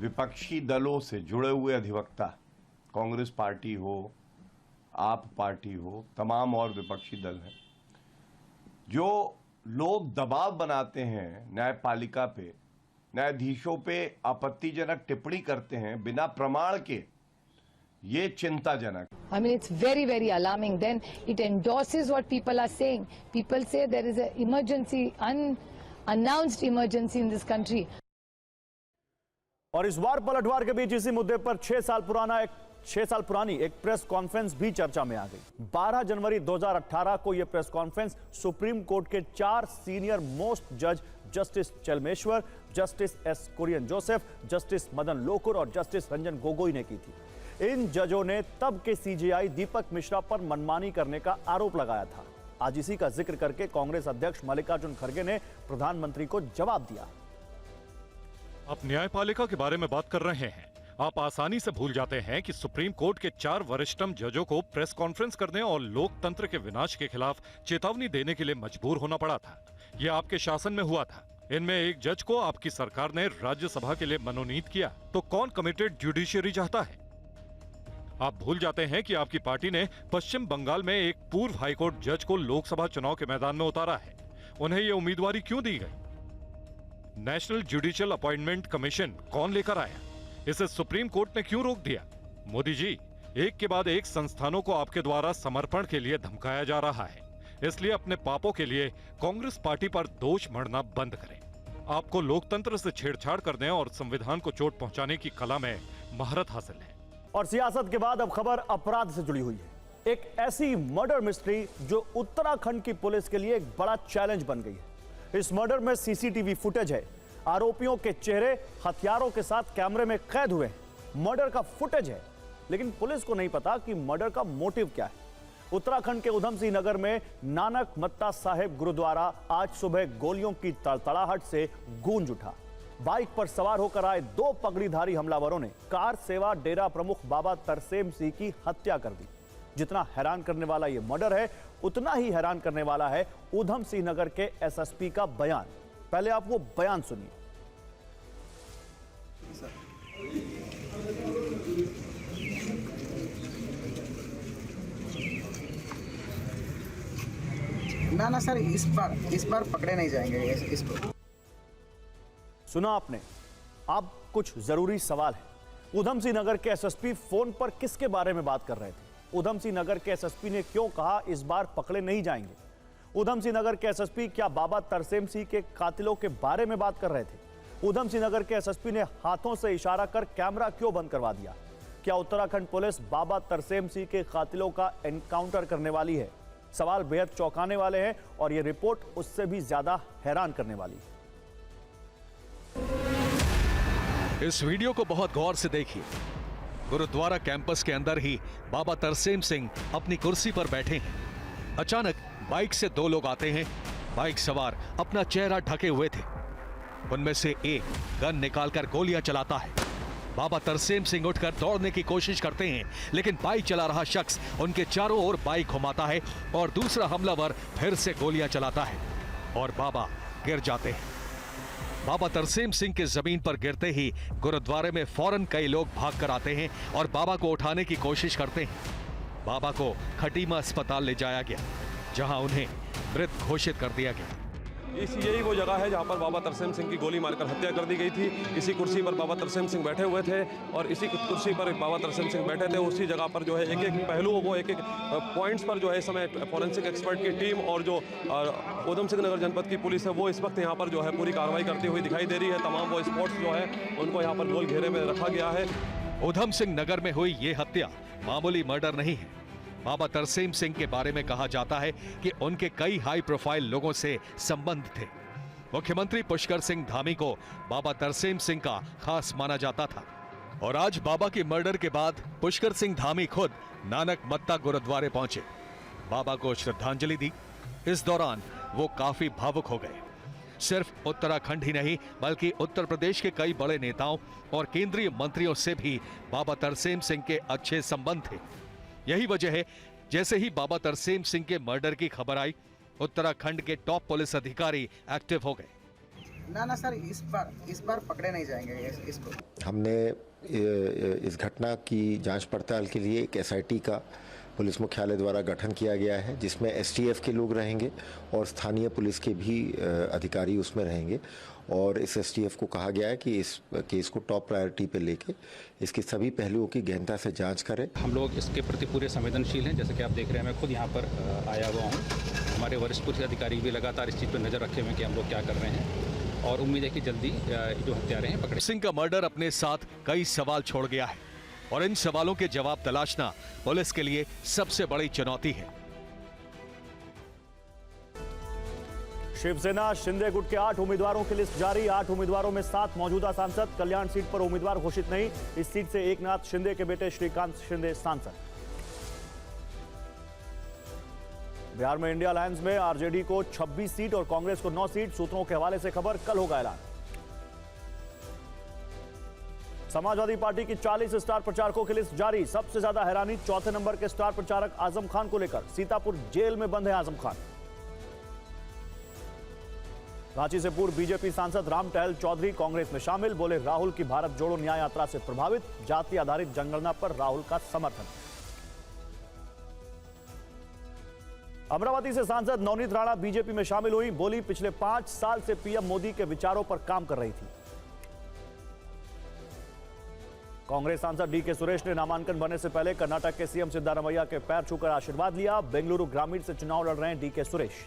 विपक्षी दलों से जुड़े हुए अधिवक्ता, कांग्रेस पार्टी हो, आप पार्टी हो, तमाम और विपक्षी दल हैं, जो लोग दबाव बनाते हैं न्यायपालिका पे, न्यायाधीशों पे आपत्तिजनक टिप्पणी करते हैं बिना प्रमाण के, ये चिंताजनक। I mean, it's very, very alarming. Then it endorses what people are saying. People say there is an emergency, unannounced emergency in this country. और इस बार पलटवार के बीच इसी मुद्दे पर 6 साल पुरानी एक प्रेस कॉन्फ्रेंस भी चर्चा में आ गई। 12 जनवरी 2018 को यह प्रेस कॉन्फ्रेंस सुप्रीम कोर्ट के 4 सीनियर मोस्ट जज justice Chelameswar, justice S Kurian Joseph, justice Madan Lokur और जस्टिस रंजन गोगोई ने की थी। इन जजों ने तब के सीजेआई दीपक मिश्रा पर मनमानी करने का आरोप लगाया था। आज इसी का जिक्र करके कांग्रेस अध्यक्ष मल्लिकार्जुन खड़गे ने प्रधानमंत्री को जवाब दिया। आप न्यायपालिका के बारे में बात कर रहे हैं, आप आसानी से भूल जाते हैं कि सुप्रीम कोर्ट के 4 वरिष्ठतम जजों को प्रेस कॉन्फ्रेंस करने और लोकतंत्र के विनाश के खिलाफ चेतावनी देने के लिए मजबूर होना पड़ा था। यह आपके शासन में हुआ था। इनमें एक जज को आपकी सरकार ने राज्यसभा के लिए मनोनीत किया, तो कौन कमिटेड जुडिशरी चाहता है? आप भूल जाते हैं कि आपकी पार्टी ने पश्चिम बंगाल में एक पूर्व हाईकोर्ट जज को लोकसभा चुनाव के मैदान में उतारा है। उन्हें यह उम्मीदवारी क्यों दी गई? नेशनल जुडिशियल अपॉइंटमेंट कमीशन कौन लेकर आया? इसे सुप्रीम कोर्ट ने क्यों रोक दिया? मोदी जी, एक के बाद एक संस्थानों को आपके द्वारा समर्पण के लिए धमकाया जा रहा है। इसलिए अपने पापों के लिए कांग्रेस पार्टी पर दोष मढ़ना बंद करें। आपको लोकतंत्र से छेड़छाड़ करने और संविधान को चोट पहुंचाने की कला में महारत हासिल है। और सियासत के बाद अब खबर अपराध से जुड़ी हुई है। एक ऐसी मर्डर मिस्ट्री जो उत्तराखंड की पुलिस के लिए एक बड़ा चैलेंज बन गई है। इस मर्डर में सीसीटीवी फुटेज है, आरोपियों के चेहरे हथियारों के साथ कैमरे में कैद हुए हैं, मर्डर का फुटेज है, लेकिन पुलिस को नहीं पता कि मर्डर का मोटिव क्या है। उत्तराखंड के उधम सिंह नगर में नानक मत्ता साहिब गुरुद्वारा आज सुबह गोलियों की तड़तड़ाहट से गूंज उठा। बाइक पर सवार होकर आए 2 पगड़ीधारी हमलावरों ने कार सेवा डेरा प्रमुख बाबा तरसेम सिंह की हत्या कर दी। जितना हैरान करने वाला यह मर्डर है, उतना ही हैरान करने वाला है उधम सिंह नगर के एसएसपी का बयान। पहले आप वो बयान सुनिए। ना सर, इस बार पकड़े नहीं जाएंगे इसको। सुना आपने। अब कुछ जरूरी सवाल है। उधम सिंह नगर के एसएसपी फोन पर किसके बारे में बात कर रहे थे? उधम सिंह नगर के एसएसपी ने क्यों कहा इस बार पकड़े नहीं जाएंगे? उधम सिंह नगर के एसएसपी क्या बाबा तरसेम सिंह के कातिलों के बारे में बात कर रहे थे? उधम सिंह नगर के एसएसपी ने हाथों से इशारा कर कैमरा क्यों बंद करवा दिया? क्या उत्तराखंड पुलिस बाबा तरसेम सिंह के कातिलों का एनकाउंटर करने वाली है? सवाल बेहद चौंकाने वाले हैं और यह रिपोर्ट उससे भी ज्यादा हैरान करने वाली है। इस वीडियो को बहुत गौर से देखिए। गुरुद्वारा कैंपस के अंदर ही बाबा तरसेम सिंह अपनी कुर्सी पर बैठे हैं। अचानक बाइक से दो लोग आते हैं। बाइक सवार अपना चेहरा ढके हुए थे। उनमें से एक गन निकालकर गोलियां चलाता है। बाबा तरसेम सिंह उठकर दौड़ने की कोशिश करते हैं, लेकिन बाइक चला रहा शख्स उनके चारों ओर बाइक घुमाता है और दूसरा हमलावर फिर से गोलियां चलाता है और बाबा गिर जाते हैं। बाबा तरसेम सिंह के जमीन पर गिरते ही गुरुद्वारे में फौरन कई लोग भाग कर आते हैं और बाबा को उठाने की कोशिश करते हैं। बाबा को खटीमा अस्पताल ले जाया गया, जहां उन्हें मृत घोषित कर दिया गया। यही वो जगह है जहां पर बाबा तरसेम सिंह की गोली मारकर हत्या कर दी गई थी। इसी कुर्सी पर बाबा तरसेम सिंह बैठे हुए थे और इसी कुर्सी पर बाबा तरसेम सिंह बैठे थे। उसी जगह पर जो है एक एक पहलुओं को एक एक पॉइंट्स पर जो है इस समय फॉरेंसिक एक्सपर्ट की टीम और जो उधम सिंह नगर जनपद की पुलिस है वो इस वक्त यहाँ पर जो है पूरी कार्रवाई करती हुई दिखाई दे रही है। तमाम वो स्पॉट्स जो है उनको यहाँ पर गोल घेरे में रखा गया है। उधम सिंह नगर में हुई ये हत्या मामूली मर्डर नहीं है। बाबा तरसेम सिंह के बारे में कहा जाता है कि उनके कई हाई प्रोफाइल लोगों से संबंध थे। मुख्यमंत्री पुष्कर सिंह धामी को बाबा तरसेम सिंह का खास माना जाता था और आज बाबा की मर्डर के बाद पुष्कर सिंह धामी खुद नानक मत्ता गुरुद्वारे पहुंचे, बाबा को श्रद्धांजलि दी। इस दौरान वो काफी भावुक हो गए। सिर्फ उत्तराखंड ही नहीं बल्कि उत्तर प्रदेश के कई बड़े नेताओं और केंद्रीय मंत्रियों से भी बाबा तरसेम सिंह के अच्छे संबंध थे। यही वजह है जैसे ही बाबा तरसेम सिंह के मर्डर की खबर आई, उत्तराखंड के टॉप पुलिस अधिकारी एक्टिव हो गए। ना सर, इस बार पकड़े नहीं जाएंगे इसको। हमने इस घटना की जांच पड़ताल के लिए एक एसआईटी का पुलिस मुख्यालय द्वारा गठन किया गया है, जिसमें एसटीएफ के लोग रहेंगे और स्थानीय पुलिस के भी अधिकारी उसमें रहेंगे। और इस एसटीएफ को कहा गया है कि इस केस को टॉप प्रायोरिटी पे लेके इसके सभी पहलुओं की गहनता से जांच करें। हम लोग इसके प्रति पूरे संवेदनशील हैं। जैसे कि आप देख रहे हैं, मैं खुद यहाँ पर आया हुआ हूँ। हमारे वरिष्ठ पुलिस अधिकारी भी लगातार इस चीज़ पर नज़र रखे हुए हैं कि हम लोग क्या कर रहे हैं और उम्मीद है कि जल्दी जो हत्यारे हैं पकड़े। सिंह का मर्डर अपने साथ कई सवाल छोड़ गया है और इन सवालों के जवाब तलाशना पुलिस के लिए सबसे बड़ी चुनौती है। शिवसेना शिंदे गुट के 8 उम्मीदवारों की लिस्ट जारी। 8 उम्मीदवारों में 7 मौजूदा सांसद। कल्याण सीट पर उम्मीदवार घोषित नहीं। इस सीट से एकनाथ शिंदे के बेटे श्रीकांत शिंदे सांसद। बिहार में इंडिया अलायंस में आरजेडी को 26 सीट और कांग्रेस को 9 सीट। सूत्रों के हवाले से खबर, कल होगा ऐलान। समाजवादी पार्टी की 40 स्टार प्रचारकों की लिस्ट जारी। सबसे ज्यादा हैरानी चौथे नंबर के स्टार प्रचारक आजम खान को लेकर। सीतापुर जेल में बंद है आजम खान। रांची से पूर्व बीजेपी सांसद राम टहल चौधरी कांग्रेस में शामिल। बोले राहुल की भारत जोड़ो न्याय यात्रा से प्रभावित। जाति आधारित जनगणना पर राहुल का समर्थन। अमरावती से सांसद नवनीत राणा बीजेपी में शामिल हुई। बोली पिछले 5 साल से पीएम मोदी के विचारों पर काम कर रही थी। कांग्रेस सांसद डीके सुरेश ने नामांकन भरने से पहले कर्नाटक के सीएम सिद्धारमैया के पैर छूकर आशीर्वाद लिया। बेंगलुरु ग्रामीण से चुनाव लड़ रहे हैं डीके सुरेश।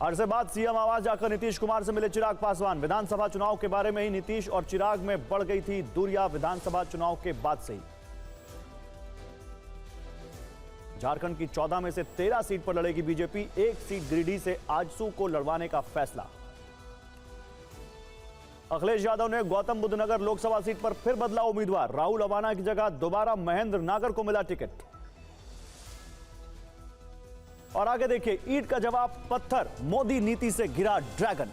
अरसे बाद सीएम आवास जाकर नीतीश कुमार से मिले चिराग पासवान। विधानसभा चुनाव के बारे में ही नीतीश और चिराग में बढ़ गई थी दूरियां विधानसभा चुनाव के बाद से ही। झारखंड की 14 में से 13 सीट पर लड़ेगी बीजेपी। 1 सीट गिरिडीह से आजसू को लड़वाने का फैसला। अखिलेश यादव ने गौतम बुद्ध नगर लोकसभा सीट पर फिर बदला उम्मीदवार। राहुल अवाना की जगह दोबारा महेंद्र नागर को मिला टिकट। और आगे देखिए, ईंट का जवाब पत्थर, मोदी नीति से गिरा ड्रैगन।